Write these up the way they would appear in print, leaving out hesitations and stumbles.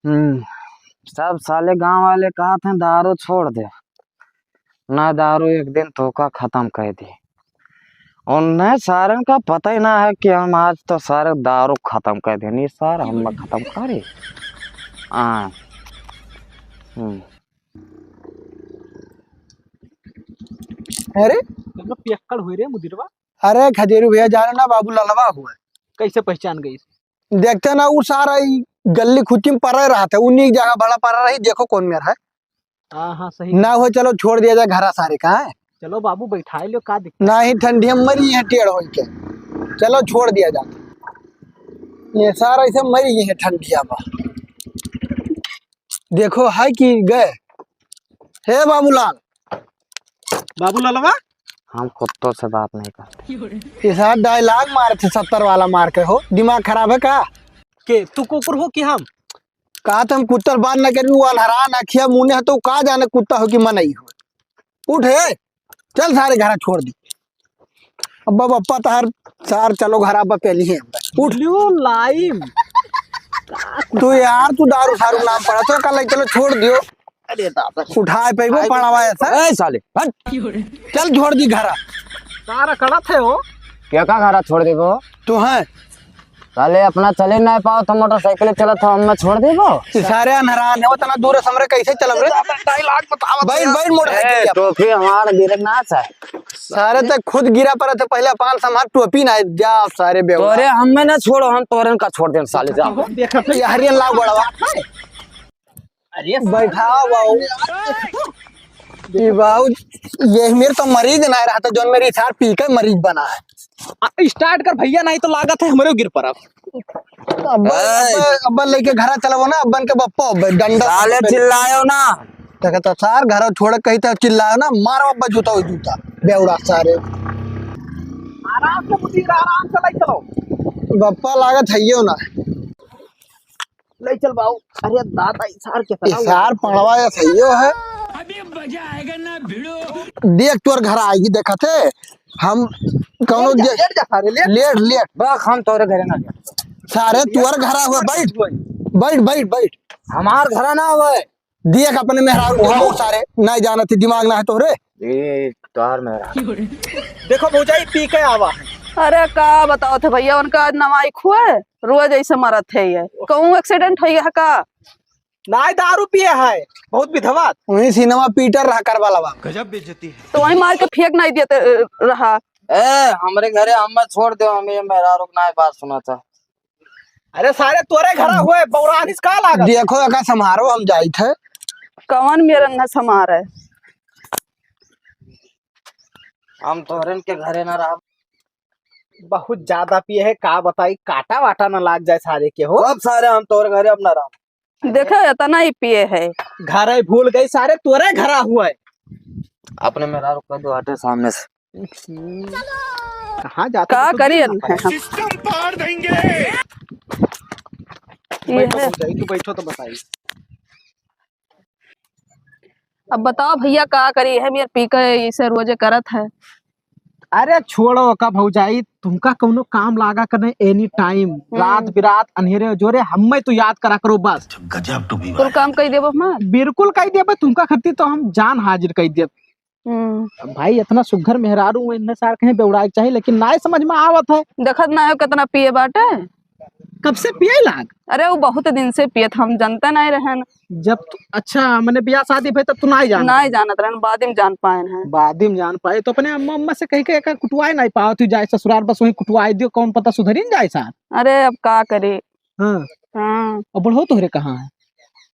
हम्म। सब साले गांव वाले कहा थे दारू छोड़ दे, ना दारू एक दिन धोखा खत्म कर दी। उन्हें सारे का पता ही ना है कि हम आज तो सारे दारू खत्म कर देनी सर, हम खत्म करे। हाँ। अरे मतलब पियक्कड़ हुई रे मुदिरवा। अरे खदेरू भैया जाने ना बाबू ललवा हुआ कैसे पहचान गई? है। देखते ना वो सारा ही गली खुची में पड़ा रहा था, उन्हीं जगह बड़ा पड़ा रही। देखो कौन मेरा है हाँ हाँ सही ना हो। चलो छोड़ दिया जाए घरा सारे का है चलो बाबू बैठा लो, का दिक्कत? ना ही ठंडी में मरी है टेढ़ हो के। चलो छोड़ दिया जाए, ये सारा ऐसे मरी है ठंडिया में। देखो है कि गए हे बाबूलाल। बाबू ललवा हम कुत्तों से बात नहीं करते। ये सारा डायलॉग मारे थे 70 वाला मार के। हो दिमाग खराब है का? के तू कुकुर हो कि हम? कहा तो हम कुत्तर बात न करी, वो अनहरा नखिया मुने है तो कहा जाने कुत्ता हो कि मनई हो। उठ हे, चल सारे घर छोड़ दी। अब्बा बप्पा तार सार चलो घर अब्बा पहली है। उठ ब्लू लाइम। तू यार, तू दारू सारू नाम पड़ा तो कल चलो छोड़ दियो। अरे दादा उठाए पे वो पड़ावा ऐसा। ए साले हट। चल छोड़ दी घरा। सारा कड़ा थे हो। क्या का घरा छोड़ देबो? तू है साले अपना चले ना पाओ तो मोटरसाइकिल चला था, हम छोड़ देबो। सारे अनहरान है वो तना दूर समरे कैसे चलब रे? डायलॉग बताओ। बैठ बैठ मोटरसाइकिल। टोपी हमारा गिरना है। सारे तक खुद गिरा पड़ा थे पहले पान समार टोपी ना जा सारे बेवड़ा। तोरे हमें ना छोड़ो, हम तोरन का छोड़ दे साले जा। देखा ये हरियन लाओ बड़वा। अरे बैठाओ बाबू। ये बाबू ये मेरे तो मरीज ना रहा था, जो मेरी सार पी के मरीज बना है। स्टार्ट कर भैया, नहीं तो लागत है हमारे गिर पर। अब्बा लेके घरा चलो ना, अब्बन के बप्पा डंडा साले चिल्लायो ना। देखता सार घर छोड़ कहीं तो चिल्लायो ना, मारो अब्बा जूता हो जूता बेवड़ा सारे। आराम से मुदीर, आराम से ले चलो। बप्पा लागत है ना ले चल बाबू। अरे दादा इसार के तरह सार पड़वा या सही है। अभी मजा आएगा ना भिड़ो। देख तोर घर आएगी। देखा थे हम कौनो लेट जा सारे लेट। लेट लेट बस हम तोरे घरे ना जा। सारे तुअर घरा हुआ। बैठ बैठ बैठ बैठ। हमार घरा ना हुए। देख अपने मेहरारू के मुंह सारे नहीं जाना थी, दिमाग ना है तोरे। ये तार मेरा। देखो भौजाई पी के आवा है। अरे का बताओ थे भैया, उनका नवाई खुए रोज ऐसे मरत है। ये कहूँ एक्सीडेंट हो गया का? नाई दारू पिए है बहुत विधवा। वही सिनेमा पीटर रहा कर वाला बाप। गजब बेइज्जती है। तो वहीं मार के फेंक नहीं देते रहा। ए हमरे घरे हमें छोड़ दो, हमें मेरा रुकना है, बात सुना था। अरे सारे तोरे घरा हुए बौरान इसका लागत। देखो एका समारोह हम जाई थे। कौन मेरा रंगा समार है? हम तोरन के घरे ना रहा। बहुत ज्यादा पिए है, का बताई काटा वाटा न लाग जाए सारे के हो। अब सारे हम तोरे घरे अपना रहा। देखो इतना ही पिए है। घर भूल गई सारे तोरे घरा हुआ है। अपने मेरा रुक दो, हटे सामने से। कहाँ जाते का तो करिए दूर हम? सिस्टम पार देंगे। ये बैठो है। भौजाई, तू बैठो तो बताइए। अब बताओ भैया का करी है? मेरे पी के इसे रोजे करत है। अरे छोड़ो का भौजाई, तुमका कौनो काम लागा करने एनी टाइम, रात बिरात अंधेरे जोरे हमें तो याद करा करो बस। गजब टू बी कुल काम कर देबो हमार। बिल्कुल कह दिया तुमका खातिर तो हम जान हाजिर कह दिया। भाई इतना सुघर मेहरारू इतने सार कहीं बेउड़ाए चाहिए, लेकिन ना समझ में आवत है। देखत ना है कितना पिए बाटे। कब से पिए लाग? अरे वो बहुत दिन से पियत, हम जानते नहीं रहन। जब अच्छा मैंने ब्याह शादी भई तब तू नहीं जान? नहीं जानत रहन, बाद में जान पाए हैं। बाद में जान पाए तो अपने अम्मा अम्मा से कह के कुटवाए नहीं पाओ, तू जाए ससुराल बस वही कुटवाए दियो, कौन पता सुधरी न जाए सार। अरे अब का करे। हाँ हाँ और बढ़ो तोहरे कहाँ है?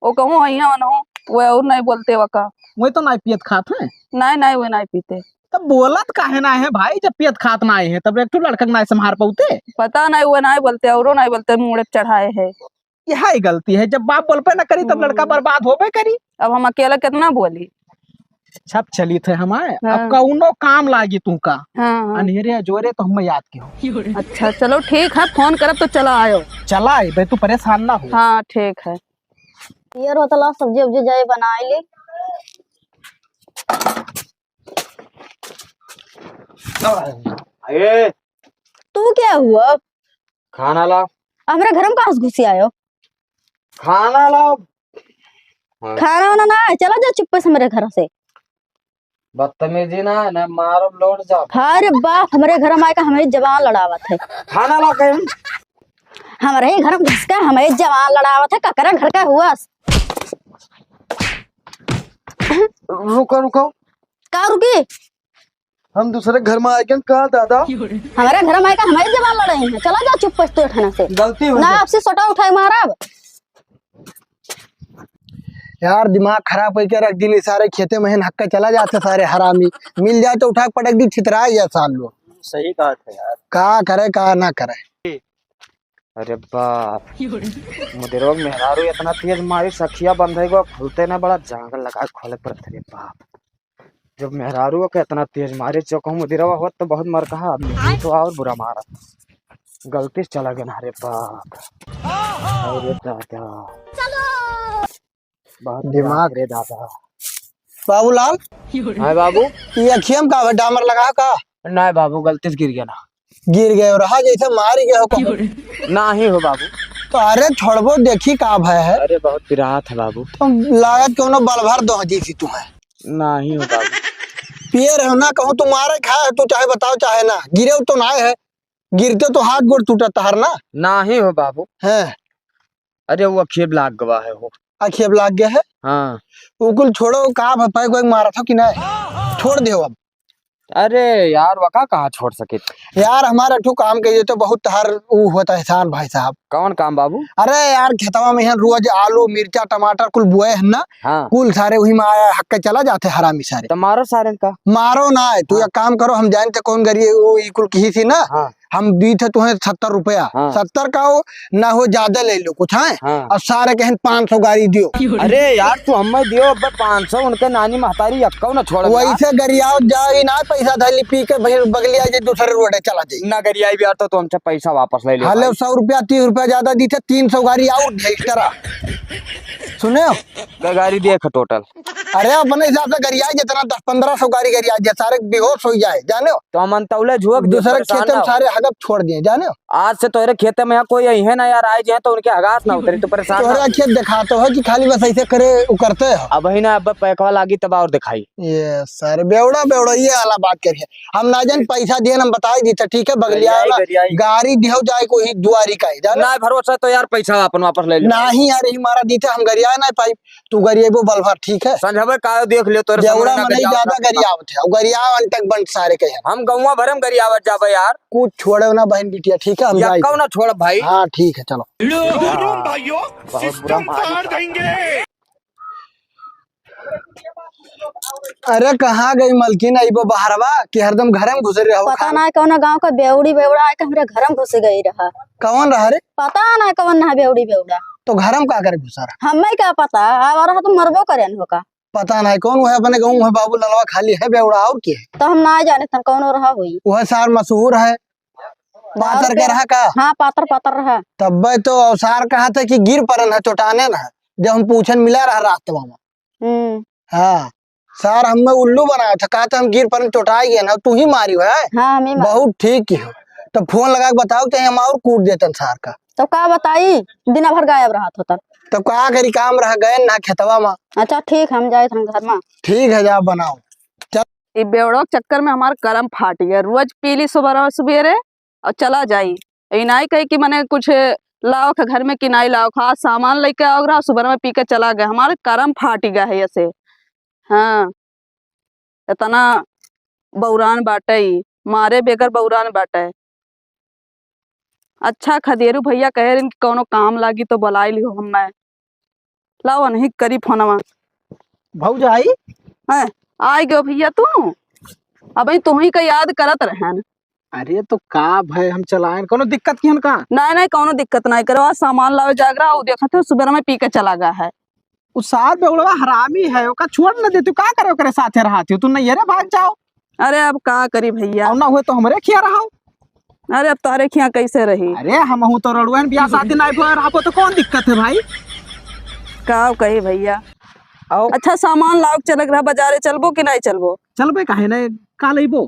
वो कहूँ अहिया न वो और नहीं बोलते वका। वही तो नहीं पियत खात है। नहीं नहीं वो नहीं पीते। तब बोलत काहे ना है भाई, जब पियत खात ना है तब एक तो लड़का नहीं संभार पाते। पता नहीं वो नहीं बोलते, औरो नहीं बोलते, मुँह चढ़ाए है। यह ही गलती है, जब बाप बोल पे ना करी तब लड़का बर्बाद होबे करी। अब हम अकेला कितना बोली। छप चली थे हमारे। हाँ। अब कौनो काम लागी तुमका हाँ अनहेरे जोरे तो हम याद के हो। अच्छा चलो ठीक है, फोन करब तो चला आयो। चला आई भाई, तू परेशान ना हो। हाँ ठीक है। यार होतला सब्जी उब्जी जाए बनाए ले। ए तू क्या हुआ? खाना ला। हमारे घर में कहाँ से घुसी आयो? खाना लाओ। खाना वाना ना है, चला जाओ चुप्पे से मेरे घर से। बदतमीजी ना है ना, मारो लौट जाओ। अरे बाप, हमारे घर में आएगा हमारी जवान लड़ावत है। खाना ला के हमारे ही घर में घुस के हमारी जवान लड़ावत है। ककरा घर का हुआ? रुको रुको, का रुकी? हम दूसरे घर में आए क्या? कहा दादा हमारे घर में आएगा हमारी जवान लड़ाई है। चला जाओ चुप्पे से, तो उठाना से गलती हो ना आपसे सोटा उठाए महाराज। यार, दिमाग खराब करके रख दी। सारे खेते में हक्का चला जाते सारे हरामी। मिल जाए तो उठा के पटक दी, छितरा या साल लोग। सही कहा था यार। कहा करे कहा ना करे। अरे बाप, मुदेरो मेहरारू इतना तेज मारी, सखिया बंधे को खुलते ना बड़ा जांगल लगा खोले पर। अरे बाप, जब मेहरारू के इतना तेज मारे चौको मुदिरवा होत तो बहुत मर कहा आदमी तो और बुरा मारा। गलती से चला गया। अरे बाप, अरे दादा, बहुत दिमाग रे दादा। बाबूलाल, हाय बाबू। ये अखियम का डामर लगा का? नहीं बाबू, गलती से गिर गया ना। गिर गए रहा जैसे मार गए हो कहो। ना ही हो बाबू। तो अरे छोड़बो, देखी का भय है। अरे बहुत पिरात है बाबू। तुम लागत क्यों बल भर दो जैसी तुम्हें। ना ही हो बाबू। पिए रहो ना, कहूँ तुम मारे खाए तो चाहे बताओ चाहे ना। गिरे तो ना है, गिरते तो हाथ गोड़ टूटा तहर ना। ना ही हो बाबू। है अरे वो अखियब लाग गवा है वो। अखियब लाग गया है। हाँ। उकुल छोड़ो, कहा भपाई को मारा था कि नहीं? छोड़ दो अब। अरे यार वका कहाँ छोड़ सके। यार हमारा ठू काम कहिए तो बहुत हर वो होता है एहसान भाई साहब। कौन काम बाबू? अरे यार खेतवा में रोज आलू मिर्चा टमाटर कुल बुए है ना। हाँ। कुल सारे वही में आया हक्के चला जाते हरामी सारे। तो मारो सारे का। मारो ना है, तू एक काम करो, हम जानते कौन गरीब वो कुल की थी ना। हाँ। हम दी थे तुम्हें 70 रुपया। हाँ। 70 का हो ना हो, ज्यादा ले लो कुछ है। हाँ। और सारे कहन 500 गाड़ी दियो। अरे यार तू हमें दियो अब 500, उनके नानी महतारी अक्का ना छोड़। वैसे गरियाओ जाओ ना, पैसा धली पी के बगलिया जे दूसरे रोडे चला जाए। ना गरियाई भी आता तो हमसे पैसा वापस ले लियो। हाले 100 रुपया 30 रुपया ज्यादा दी थे, 300 गाड़ी और एक्स्ट्रा। सुने हो? गाड़ी देख टोटल। अरे अपने हिसाब से गरिया जितना 10-1500 गाड़ी गरिया जे सारे बेहोश हो जाए, जाने हो? तो हम तौले झुक दूसरे खेते में सारे हगप छोड़ दिए, जाने हो? आज से तोरे खेते में यहाँ कोई है ना यार, आए जाए तो उनके हगास ना उतरी तो परेशान ना। तोहरा खेत दिखाते हो कि खाली बस ऐसे करे करते हो? अब ही ना अब पैकवा लागी तब और दिखाई। ये सर बेवड़ा बेवड़ा ये वाला बात करिए। हम ना जान पैसा दिए हम बता दी ठीक है, बगलिया वाला गरियाई। गाड़ी दियो जाए को ही दुआरी का ही, जाने? ना भरोसा तो यार पैसा अपन वापस ले लियो। नहीं यार, ही मारा दी थे हम गरिया ना पाई। तू गरिएबो बलभर ठीक है। संजय का देख लियो तोरे बेवड़ा सामने ना में नहीं ज्यादा गरियावत है, गरिया अंतक बंद सारे के हैं। हम गौवा भरम गरियावत जाबे यार। कुछ छोड़े ना बहन बिटिया, ठीक है हम जाए। यक्का ना छोड़ भाई। हाँ ठीक है चलो। भाइयों सिस्टम फाड़ देंगे। अरे कहाँ गई मलकिन आई वो बहरवा कि हरदम घर में घुसे रहो? पता ना कौन गांव का बेवड़ी बेवड़ा आके हमारे घर में घुस गई रहा। कौन रहा रे? पता ना कौन ना बेवड़ी बेवड़ा। तो घर में का करे घुसा रहा? हमें क्या पता, अब रहा तो मरबो करे होगा। पता नहीं कौन है, अपने गाँव है बाबू ललवा खाली है बेवड़ा और क्या है? तो हम ना जाने तन कौन रहा हुई। वह सार मशहूर है, पातर के रहा का। हाँ पातर पातर रहा। तब तो अवसार कहा था कि गिर परन है चोटाने ना, जब हम पूछन मिला रहा रात में। हाँ सार हमें उल्लू बनाया था, कहा था हम गिर परन चोटा गए ना, तू ही मारी है। हाँ हमें बहुत ठीक की हो। तो फोन लगा के बताओ कि हम और कूट देते सार का। तो का बताई, दिन भर गायब रहा था तब। तो कहा करी काम रह गए ना खेतवा में। अच्छा ठीक, हम जाए थे घर में। ठीक है जा बनाओ। ये बेवड़ों के चक्कर में हमारा करम फाट गया। रोज पीली सुबह सवेरे और चला जाई। इनाई कही कि मैंने कुछ लाओ के घर में किनाई लाओ, खास सामान लेके आओ रहा, सुबह में पी के चला गया। हमारे करम फाट गया है ऐसे। हाँ इतना बौरान बाटे, मारे बेगर बौरान बाटे। अच्छा खदेरू भैया कह रहे कौनो काम लागी तो बुलाई लियो हमें। लाओ नहीं करी फोनवा। भौजाई है आई गयो भैया तू। अब तू ही का याद करत रहन। अरे तो का भाई हम चलाएं, कोनो दिक्कत किहन का? नहीं नहीं कौनो दिक्कत नहीं करो। आज सामान लावे जाग रहा, देखा थे सुबह में पी के चला गया है। उ सार बेवड़वा हरामी है, ओका छोड़ न दे। तू का करे ओकरे साथे रहती तू? नहीं रे भाग जाओ। अरे अब का करी भैया, और ना हुए तो हमरे खिया रहा। अरे अब तारे खिया कैसे रही। अरे हम हूं तो रड़ुआन बियाह शादी नहीं हुआ रहा तो कौन दिक्कत है भाई? का कही भैया। आओ अच्छा सामान लाओ चलक रहा, बाजारे चलबो कि नहीं चलबो? चलबे काहे न, का लेबो?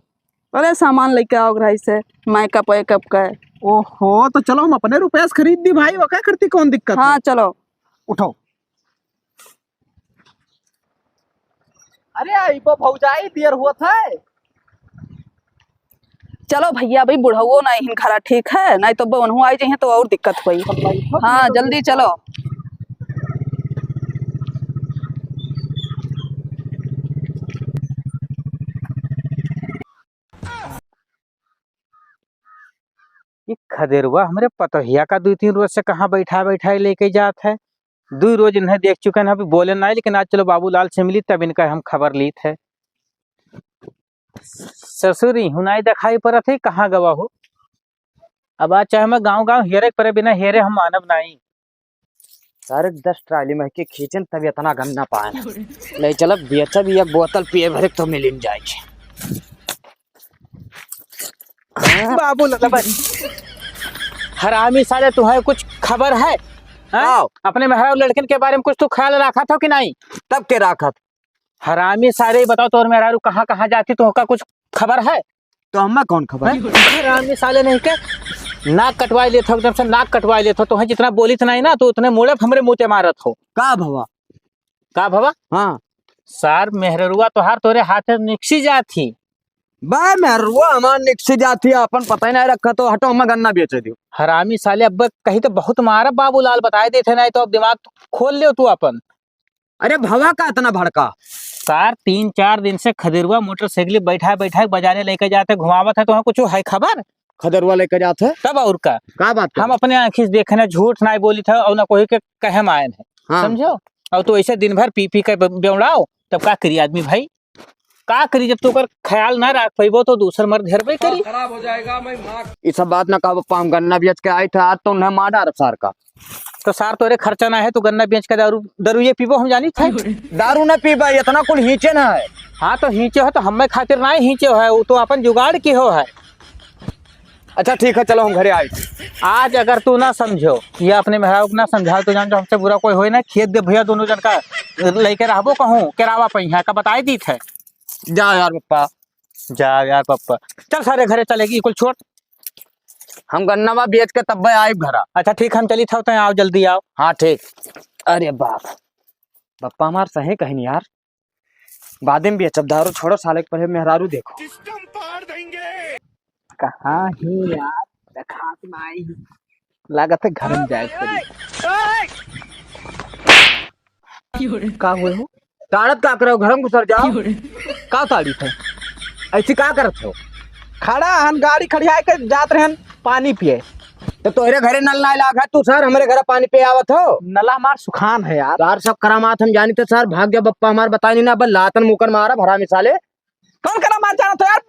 अरे सामान लेके आओ रहा से मेकअप वेकअप का। ओहो तो चलो हम अपने रुपया से खरीद दी भाई, वो क्या करती, कौन दिक्कत है? हाँ चलो। उठो। अरे आई वो भौजाई देर हुआ था। चलो भैया भाई बुढ़ाओ ना हिन खरा ठीक है, नहीं तो बनहु आई जाइए तो और दिक्कत हुई। हाँ जल्दी चलो। ये खदेरवा हमरे पतोहिया का 2-3 रोज से कहाँ बैठा बैठा लेके जात है। 2 रोज इन्हें देख चुके हैं, अभी बोले ना, लेकिन आज चलो बाबूलाल से मिली तब इनका हम खबर ली थे। ससुरी हुनाई दिखाई पड़त है, कहाँ गवा हो। अब आज चाहे मैं गाँव गाँव हेरे पर बिना हेरे हम मानव नहीं। सर 10 ट्राली में के खींचन तब इतना गन्ना पाए नहीं चल बेचा भी एक बोतल पिए भरे तो मिल जाएगी। बाबूलाल हरामी साले, तुम्हें कुछ खबर है? हाँ? अपने मेहरा लड़कन के बारे में कुछ तो ख्याल रखा था कि नहीं? तब के राखत हरामी सारे बताओ, तो मेहरारू कहाँ कहाँ जाती तो का कुछ खबर है? तो हमें कौन खबर? हरामी साले नहीं के नाक कटवा लेते हो, एकदम से नाक कटवा लेते हो। तो जितना बोली तो नहीं ना, तो उतने मुड़े हमरे मुँह ते मारत हो। का भवा? का भवा? हाँ सार मेहरुआ तोहार तोरे हाथ निकसी जाती। बा मेहरुआ हमार निकसी जाती है, अपन पता ही नहीं रखा तो हटो हमें गन्ना बेच दियो। हरामी साले, अब कहीं तो बहुत मारा बाबूलाल बताए देते नहीं, तो अब दिमाग खोल ले तू अपन। अरे भवा का इतना भड़का? सार 3-4 दिन से खदेरुआ मोटरसाइकिल बैठा बैठा बाजारे लेके जाते घुमावत है, तो कुछ है खबर? खदरवा लेकर जाते तब और का बात हम अपने आंखी से देखने, झूठ नहीं बोली था और न कोई के कहे आए हैं। हाँ। समझो। और तो ऐसे दिन भर पी पी के बेवड़ाओ, तब का करी आदमी भाई? का करी? जब तू कर ख्याल ना रख पैबो तो दूसर मर्द घेरबे करी। खराब हो जाएगा मैं ये सब बात ना कहा, पाम गन्ना बेच के आई था आज तो उन्हें मार डाल सार का। तो सार तोरे खर्चा ना है तो गन्ना बेच के दारू ये पीबो हम जानी थे। दारू ना पीबा, इतना कुल हीचे ना है। हाँ तो हीचे हो तो हमें खातिर ना हीचे है, वो तो अपन जुगाड़ की हो है। अच्छा ठीक है चलो हम घरे आए। आज अगर तू ना समझो या अपने मेहरारू को ना समझाओ तो जान जो हमसे बुरा कोई हो ना, खेत दे भैया दोनों जन का लेके रहबो कहूँ केरावा पहिया का बताई दी थे। जा यार पप्पा, जा यार पप्पा, चल सारे घरे चलेगी कुल छोड़। हम गन्नावा बेच के तब आए घरा। अच्छा ठीक, हम चली था तो आओ, जल्दी आओ। हाँ ठीक। अरे बाप पप्पा हमार सही कहीं नहीं यार, बाद में बेचब, दारू छोड़ो साले के पहले मेहरारू देखो। सिस्टम फाड़ देंगे। कहाँ है यार, देखा नहीं लागत है घर में जाए का हुए हो। ताड़त का करो, घर में घुसर जाओ। का तारीफ है? ऐसी का करत हो? खड़ा हन गाड़ी खड़ियाए के जात रहन पानी पिए, तो तोहरे घरे नल ना लागा तू सर हमारे घर पानी पे आवत हो। नला हमार सुखान है यार। सर सब करामात हम जानी थे सर, भाग गया बप्पा हमार बताई नहीं ना, बल लातन मुकर मारा भरा मिसाले। कौन करा मार जाना तो यार,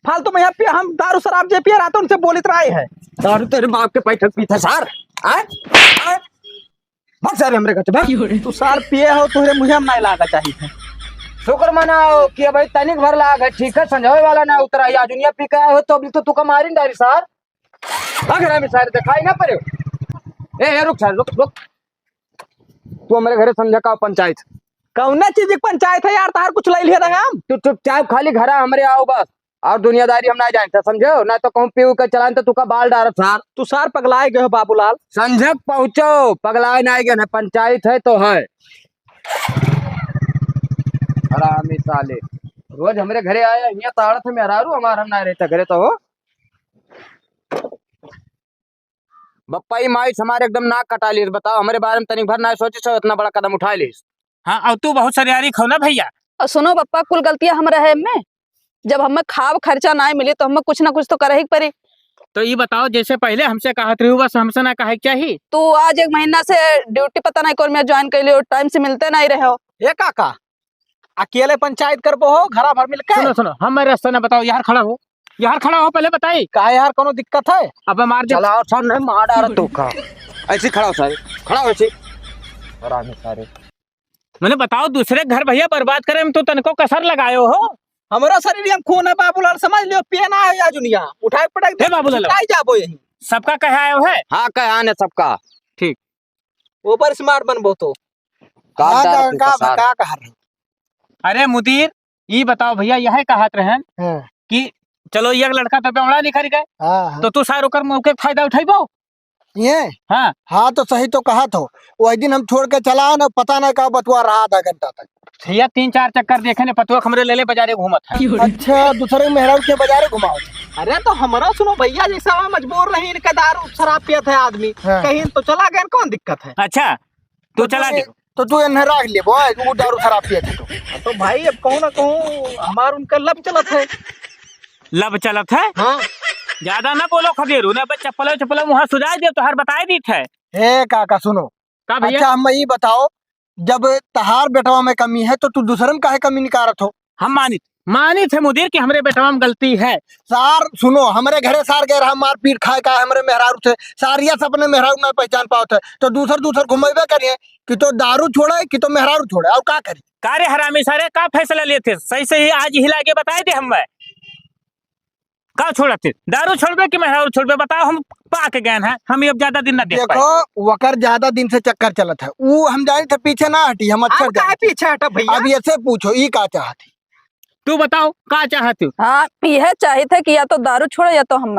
फालतू में यहाँ पे हम दारू शराब जे पिए रहते उनसे बोलित रहे है। दारू तेरे बाप के पैठक पीता सर। भाग सर हमरे घर से भाग। तू सार पिए हो, तुहरे मुझे हम नहीं लागा चाहिए। शुक्र मनाओ कि भाई तनिक भर लाग है, ठीक है समझावे वाला ना उतरा या दुनिया पी के आए हो तो अभी तो तू का मारी डायरी सर। भाग रहा मिसाल दिखाई ना पड़े। ए रुक सर रुक रुक, तू हमारे घरे समझा का पंचायत कौना चीज की पंचायत है यार, तार कुछ ले लिया था हम। तू चुपचाप खाली घर हमारे आओ बस, और दुनियादारी हम ना जानते समझो ना, तो कहूँ पीऊ का चलान तो तू का बाल डाल सर। तू सार पगलाए गए हो बाबूलाल। संझक पहुंचो, पगलाए ना आएगा ना, पंचायत है तो है। हरामी साले रोज हमारे घरे आया, यहाँ ताड़त में हरारू हमारा हम ना रहता घरे तो हो। बप्पा ही माइस हमारे एकदम नाक कटा ली, बताओ हमारे बारे में तनिक भर ना सोचे सो इतना बड़ा कदम उठा ली। हाँ अब तू बहुत सरियारी खो ना भैया। और सुनो पप्पा, कुल गलतियां हम रहे में, जब हमें खाब खर्चा ना मिले तो हमें कुछ ना कुछ तो करे ही पड़ी। तो ये बताओ, जैसे पहले हमसे कहा रही बस हमसे ना कहे क्या ही। तू आज 1 महीना से ड्यूटी पता नहीं कौन में ज्वाइन कर लियो, टाइम से मिलते नहीं रहे हो। ए काका, अकेले पंचायत करबो हो घरा भर मिलकर? सुनो सुनो, हम मेरे रास्ते ना बताओ, यार खड़ा हो, यार खड़ा हो, पहले बताई का यार कोनो दिक्कत है? अब मार दे। चलाओ सर नहीं मार डाल तू का, ऐसे खड़ा हो सर, खड़ा हो ऐसे। हरामी सारे मैंने बताओ, दूसरे घर भैया बर्बाद करे में तो तनको कसर लगायो हो। हमारा शरीर हम खून है बाबूलाल, समझ लियो, पियना है या दुनिया उठाए पटक हे बाबूलाल, नहीं जाबो यही। सबका कहे आयो है। हाँ कहा ने सबका ठीक, ऊपर स्मार्ट बनबो तो काट डाल तू का सर। का कह रहे? अरे मुदीर, ये बताओ भैया, यह कहत रहन कि चलो ये लड़का तो बेवड़ा निखर गए, हाँ तो तू सार ओकर मौके के फायदा उठाइबो। ये हाँ हाँ तो सही तो कहा तो वही दिन हम छोड़ के चला ना, पता ना का बतवा रहा आधा घंटा तक। भैया 3-4 चक्कर देखे ने पतुआ हमरे ले बाजारे घूमत है। अच्छा दूसरे मेहरारू के बाजारे घुमाओ। अरे तो हमारा सुनो भैया, जैसा वहाँ मजबूर नहीं, इनका दारू शराब पियत है आदमी, हाँ। कहीं तो चला गए, कौन दिक्कत है? अच्छा तू चला दे। तो तू इन्हें रख ले बॉय, वो दारू खराब पिए थे तो भाई अब कहूँ ना कहूँ हमार उनका लब चलत है। लब चलत है। हाँ ज्यादा ना बोलो खदेरू ने, बस चप्पल मुँह सुझाई दे तो हर बताए दी थे। हे काका सुनो, का भैया? अच्छा हम ये बताओ, जब तहार बेटवा में कमी है तो तू दूसरे में काहे कमी निकारत हो? हम मानी थे मुदीर कि हमरे बेटवा में गलती है। सार सुनो, हमारे घरे सार गए रहा मार पीट खाए का हमारे मेहरारू थे, सारिया से अपने मेहरारू ना पहचान पाओ थे, तो दूसर घुमेबे करिए कि तो दारू छोड़े कि तो मेहरारू छोड़े, और का करी? कारे हरामी सारे का फैसला लेते सही सही आज हिला के बताए दे। हम का छोड़ते, दारू छोड़बे कि मेहरारू छोड़बे? बताओ, हम पाके गए हैं, हम अब ज्यादा दिन ना देख पाए। देखो वकर ज्यादा दिन से चक्कर चलत है, वो हम जाने थे पीछे ना हटी, हम अच्छा अब काहे पीछे हटा भैया? अब ऐसे पूछो ई का चाहती? तू बताओ का चाहती? हाँ यह चाहिए थे कि या तो दारू छोड़े या तो हम।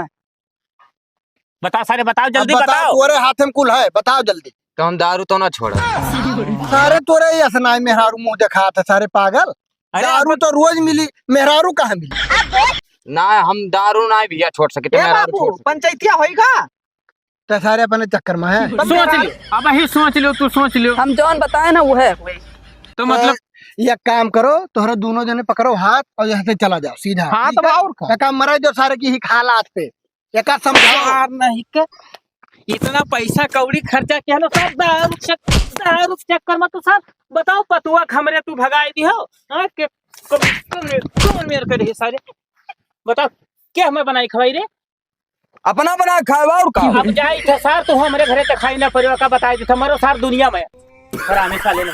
बता सारे, बताओ जल्दी अब बताओ। तोरे हाथ में कुल है, बताओ जल्दी। तो हम दारू तो ना छोड़े। सारे तोरे यसनाई मेहरारू मुंह देखा था, सारे पागल। अरे दारू तो रोज मिली, मेहरारू कहाँ मिली? ना हम दारू ना भैया छोड़ सके, तो ए मेहरारू बाबू छोड़ सके। पंचायतिया होएगा तो सारे अपने चक्कर में है। सोच लियो, अब ही सोच लियो, तू सोच लियो। हम जौन बताए ना वो है। तो मतलब ये काम करो, तोहरा दोनों जने पकड़ो हाथ और यहाँ से चला जाओ सीधा। हाँ तो और का? एक मरे जो सारे की ही हालात पे एक समझाओ। यार नहीं के इतना पैसा कौड़ी खर्चा किया लो सब दारू चक्कर में। तो सर बताओ पतुआ हमरे तू भगाई दी हो के कौन मेरे करे सारे? बताओ क्या हमें बनाई खवाई रे? अपना बना खाएगा और का? अब जाई था सर, तू हमरे घरे तक खाई ना परिवा का बताई दी था, मरो सार दुनिया में हरामी साले ने।